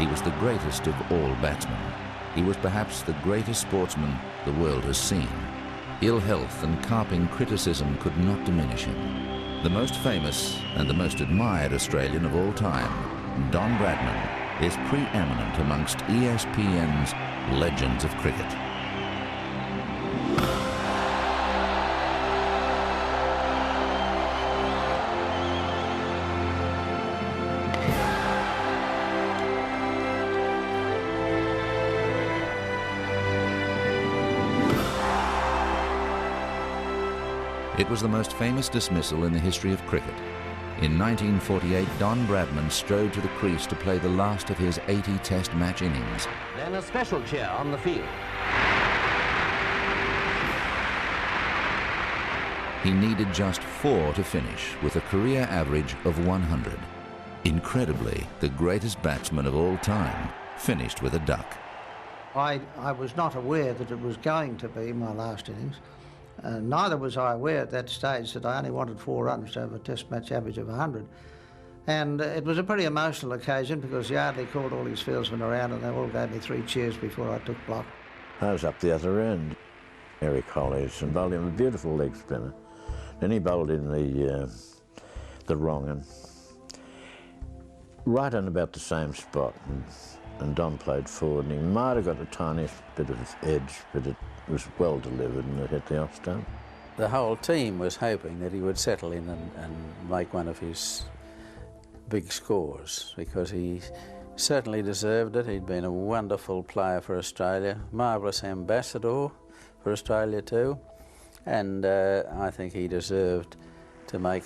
He was the greatest of all batsmen. He was perhaps the greatest sportsman the world has seen. Ill health and carping criticism could not diminish him. The most famous and the most admired Australian of all time, Don Bradman, is preeminent amongst ESPN's legends of cricket. It was the most famous dismissal in the history of cricket. In 1948, Don Bradman strode to the crease to play the last of his 80 Test match innings. Then a special cheer on the field. He needed just 4 to finish, with a career average of 100. Incredibly, the greatest batsman of all time finished with a duck. I was not aware that it was going to be my last innings. Neither was I aware at that stage that I only wanted 4 runs to have a Test match average of 100. And it was a pretty emotional occasion because Yardley called all his fieldsmen around and they all gave me 3 cheers before I took block. I was up the other end. Eric Hollis and bowled him a beautiful leg spinner. Then he bowled in the wrong and right on about the same spot. And Don played forward and he might have got a tiny bit of edge, but it was well delivered and it hit the off stump. The whole team was hoping that he would settle in and make one of his big scores because he certainly deserved it. He'd been a wonderful player for Australia, marvellous ambassador for Australia too, and I think he deserved to make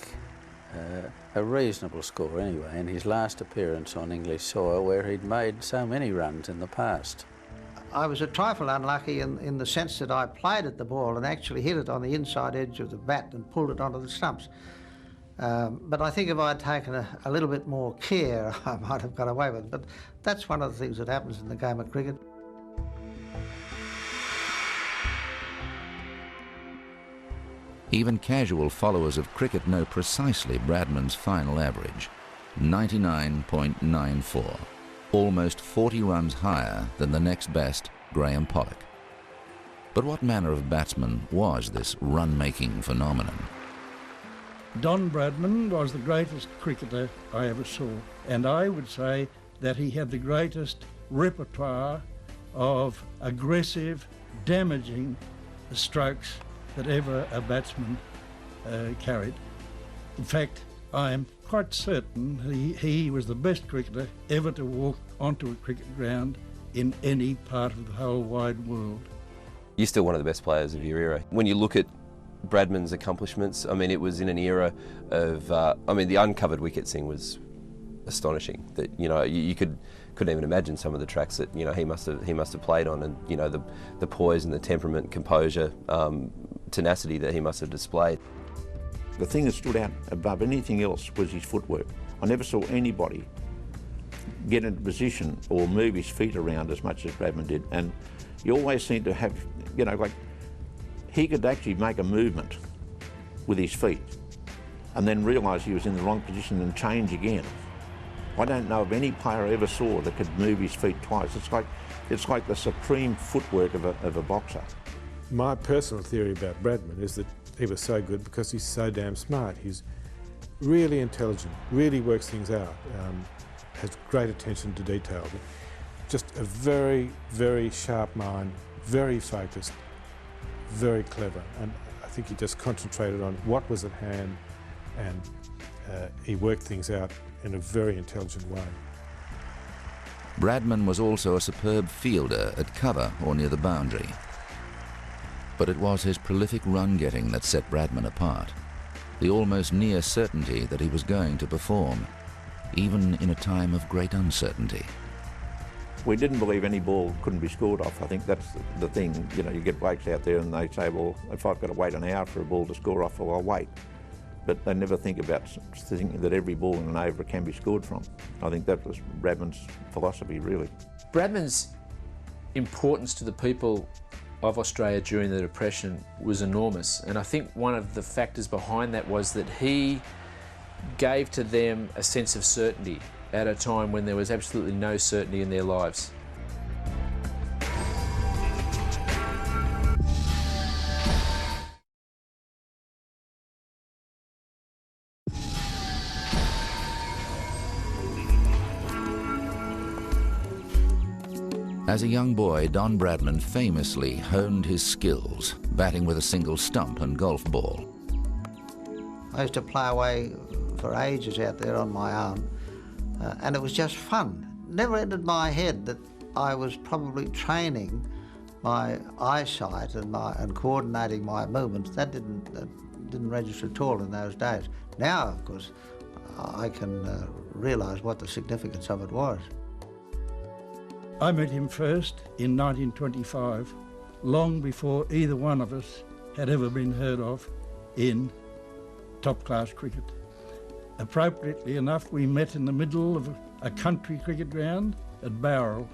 a reasonable score anyway in his last appearance on English soil where he'd made so many runs in the past. I was a trifle unlucky in the sense that I played at the ball and actually hit it on the inside edge of the bat and pulled it onto the stumps. But I think if I had taken a little bit more care, I might have got away with it. But that's one of the things that happens in the game of cricket. Even casual followers of cricket know precisely Bradman's final average, 99.94. Almost 40 runs higher than the next best, Graham Pollock. But what manner of batsman was this run-making phenomenon? Don Bradman was the greatest cricketer I ever saw, and I would say that he had the greatest repertoire of aggressive, damaging strokes that ever a batsman carried. In fact, I am quite certain he was the best cricketer ever to walk onto a cricket ground in any part of the whole wide world. You're still one of the best players of your era. When you look at Bradman's accomplishments, I mean, it was in an era of, I mean, the uncovered wickets thing was astonishing. That, you know, you couldn't even imagine some of the tracks that, you know, he must have played on, and, you know, the poise and the temperament, composure, tenacity that he must have displayed. The thing that stood out above anything else was his footwork. I never saw anybody get into position or move his feet around as much as Bradman did. And he always seemed to have, you know, like, he could actually make a movement with his feet and then realise he was in the wrong position and change again. I don't know of any player I ever saw that could move his feet twice. It's like the supreme footwork of a boxer. My personal theory about Bradman is that he was so good because he's so damn smart. He's really intelligent, really works things out, has great attention to detail. Just a very, very sharp mind, very focused, very clever. And I think he just concentrated on what was at hand and he worked things out in a very intelligent way. Bradman was also a superb fielder at cover or near the boundary. But it was his prolific run-getting that set Bradman apart. The almost near certainty that he was going to perform, even in a time of great uncertainty. We didn't believe any ball couldn't be scored off. I think that's the thing. You know, you get blokes out there and they say, well, if I've got to wait an hour for a ball to score off, well, I'll wait. But they never think about thinking that every ball in an over can be scored from. I think that was Bradman's philosophy, really. Bradman's importance to the people of Australia during the Depression was enormous, and I think one of the factors behind that was that he gave to them a sense of certainty at a time when there was absolutely no certainty in their lives. As a young boy, Don Bradman famously honed his skills, batting with a single stump and golf ball. I used to play away for ages out there on my own, and it was just fun. Never entered my head that I was probably training my eyesight and coordinating my movements. That didn't register at all in those days. Now, of course, I can realise what the significance of it was. I met him first in 1925, long before either one of us had ever been heard of in top-class cricket. Appropriately enough, we met in the middle of a country cricket ground at Bowral.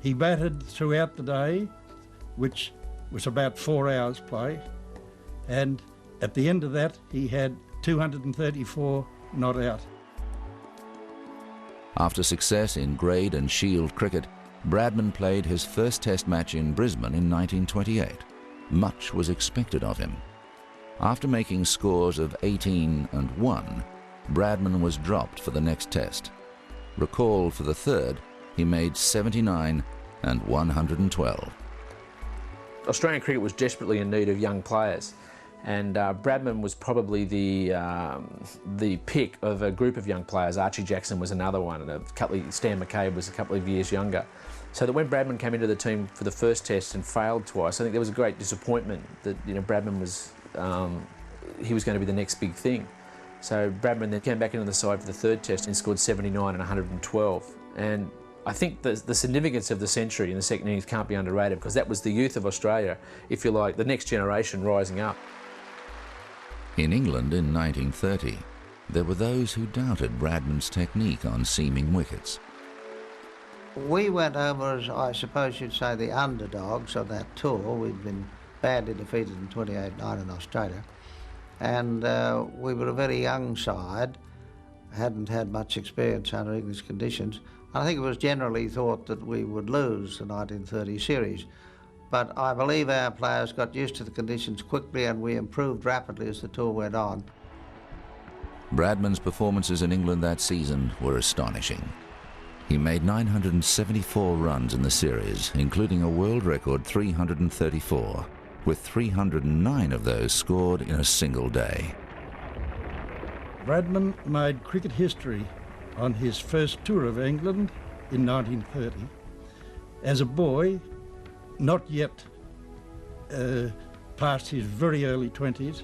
He batted throughout the day, which was about 4 hours play, and at the end of that he had 234 not out. After success in grade and shield cricket, Bradman played his first Test match in Brisbane in 1928. Much was expected of him. After making scores of 18 and 1, Bradman was dropped for the next Test. Recalled for the third, he made 79 and 112. Australian cricket was desperately in need of young players, and Bradman was probably the pick of a group of young players. Archie Jackson was another one, and Stan McCabe was a couple of years younger. So that when Bradman came into the team for the first Test and failed twice, I think there was a great disappointment that Bradman was he was going to be the next big thing. So Bradman then came back into the side for the third Test and scored 79 and 112. And I think the significance of the century in the second innings can't be underrated, because that was the youth of Australia, if you like, the next generation rising up. In England in 1930, there were those who doubted Bradman's technique on seaming wickets. We went over as, I suppose you'd say, the underdogs of that tour. We'd been badly defeated in 28-9 in Australia. And we were a very young side, hadn't had much experience under English conditions. I think it was generally thought that we would lose the 1930 series. But I believe our players got used to the conditions quickly, and we improved rapidly as the tour went on. Bradman's performances in England that season were astonishing. He made 974 runs in the series, including a world record 334, with 309 of those scored in a single day. Bradman made cricket history on his first tour of England in 1930. As a boy, not yet past his very early 20s,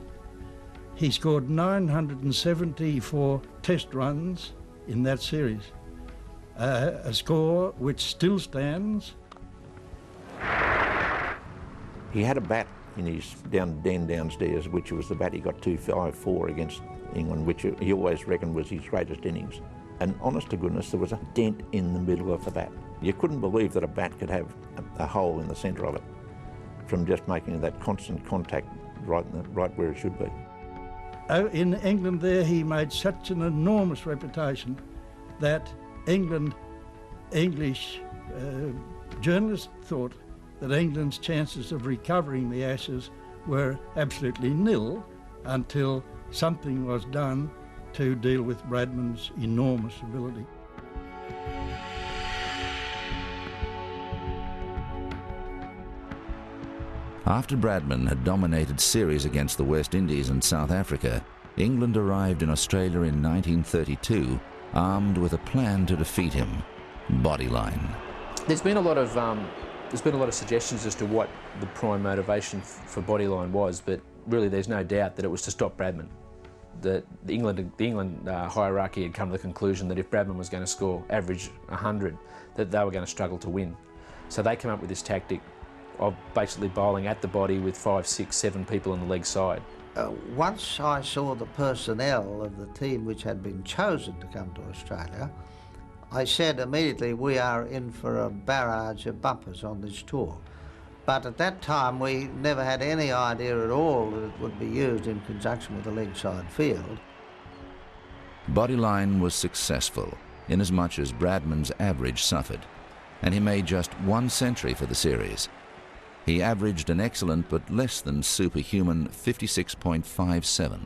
he scored 974 Test runs in that series, a score which still stands. He had a bat in his den downstairs, which was the bat he got 254 against England, which he always reckoned was his greatest innings. And honest to goodness, there was a dent in the middle of the bat. You couldn't believe that a bat could have a hole in the centre of it from just making that constant contact right where it should be. In England there, he made such an enormous reputation that English journalists thought that England's chances of recovering the Ashes were absolutely nil until something was done to deal with Bradman's enormous ability. After Bradman had dominated series against the West Indies and South Africa, England arrived in Australia in 1932, armed with a plan to defeat him: bodyline. There's been a lot of suggestions as to what the prime motivation for bodyline was, but really there's no doubt that it was to stop Bradman. The England hierarchy had come to the conclusion that if Bradman was going to score average 100, that they were going to struggle to win. So they came up with this tactic of basically bowling at the body with 5, 6, 7 people on the leg side. Once I saw the personnel of the team which had been chosen to come to Australia, I said immediately, we are in for a barrage of bumpers on this tour. But at that time, we never had any idea at all that it would be used in conjunction with the leg side field. Bodyline was successful. inasmuch as Bradman's average suffered, and he made just 1 century for the series. He averaged an excellent but less than superhuman 56.57.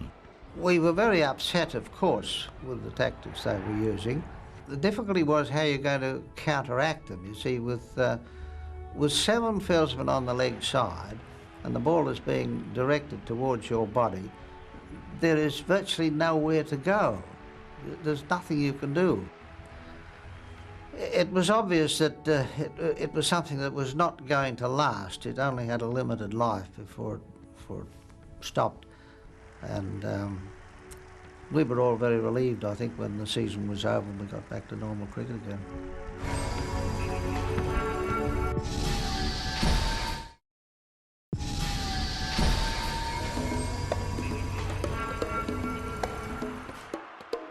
We were very upset, of course, with the tactics they were using. The difficulty was how you're going to counteract them. You see, with 7 fieldsmen on the leg side and the ball is being directed towards your body, there is virtually nowhere to go. There's nothing you can do. It was obvious that it was something that was not going to last. It only had a limited life before it stopped. And we were all very relieved, I think, when the season was over and we got back to normal cricket again.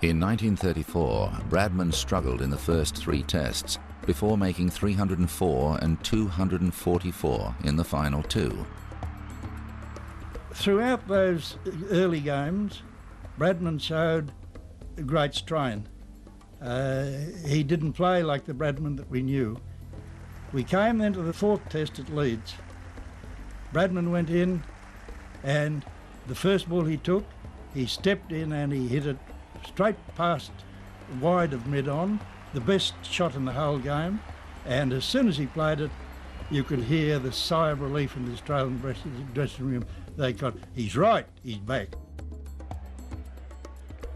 In 1934, Bradman struggled in the first 3 tests before making 304 and 244 in the final 2. Throughout those early games, Bradman showed a great strain. He didn't play like the Bradman that we knew. We came then to the 4th test at Leeds. Bradman went in, and the first ball he took, he stepped in and he hit it straight past wide of mid-on, the best shot in the whole game, and as soon as he played it, you could hear the sigh of relief in the Australian dressing room. They got, he's right, he's back.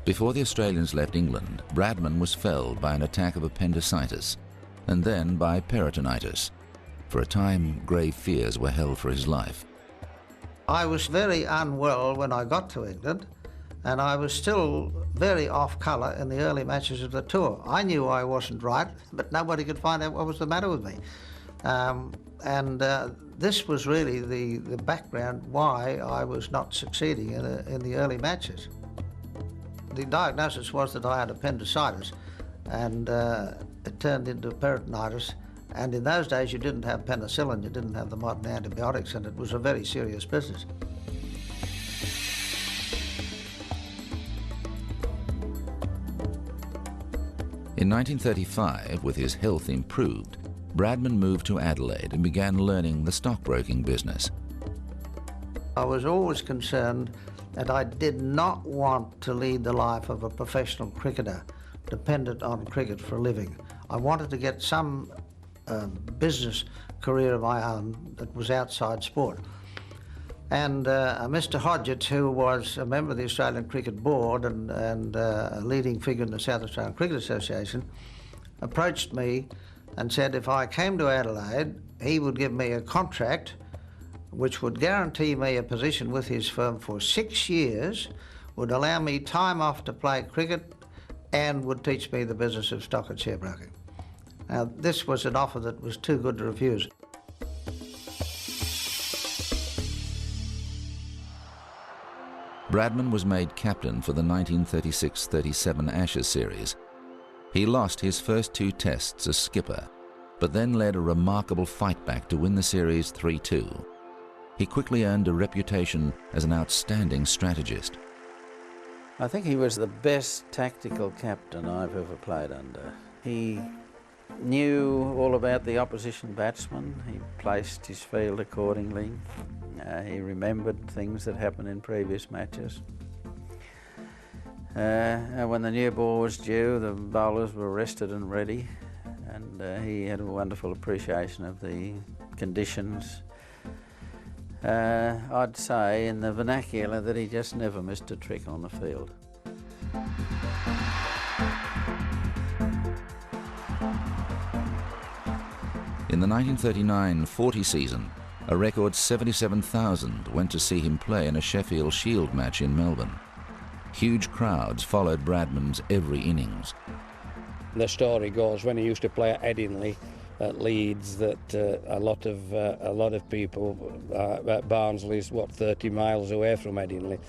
Before the Australians left England, Bradman was felled by an attack of appendicitis and then by peritonitis. For a time, grave fears were held for his life. I was very unwell when I got to England, and I was still very off colour in the early matches of the tour. I knew I wasn't right, but nobody could find out what was the matter with me. This was really the background why I was not succeeding in the early matches. The diagnosis was that I had appendicitis, and it turned into peritonitis. And in those days, you didn't have penicillin, you didn't have the modern antibiotics, and it was a very serious business. In 1935, with his health improved, Bradman moved to Adelaide and began learning the stockbroking business. I was always concerned that I did not want to lead the life of a professional cricketer dependent on cricket for a living. I wanted to get some business career of my own that was outside sport. And Mr. Hodgetts, who was a member of the Australian Cricket Board and a leading figure in the South Australian Cricket Association, approached me and said if I came to Adelaide, he would give me a contract which would guarantee me a position with his firm for 6 years, would allow me time off to play cricket, and would teach me the business of stock and share broking. Now, this was an offer that was too good to refuse. Bradman was made captain for the 1936-37 Ashes series. He lost his first 2 tests as skipper, but then led a remarkable fight back to win the series 3-2. He quickly earned a reputation as an outstanding strategist. I think he was the best tactical captain I've ever played under. He knew all about the opposition batsman. He placed his field accordingly. He remembered things that happened in previous matches. When the new ball was due, the bowlers were rested and ready, and he had a wonderful appreciation of the conditions. I'd say in the vernacular that he just never missed a trick on the field. In the 1939-40 season, a record 77,000 went to see him play in a Sheffield Shield match in Melbourne. Huge crowds followed Bradman's every innings. The story goes when he used to play at Headingley at Leeds that a lot of people, Barnsley's 30 miles away from Headingley,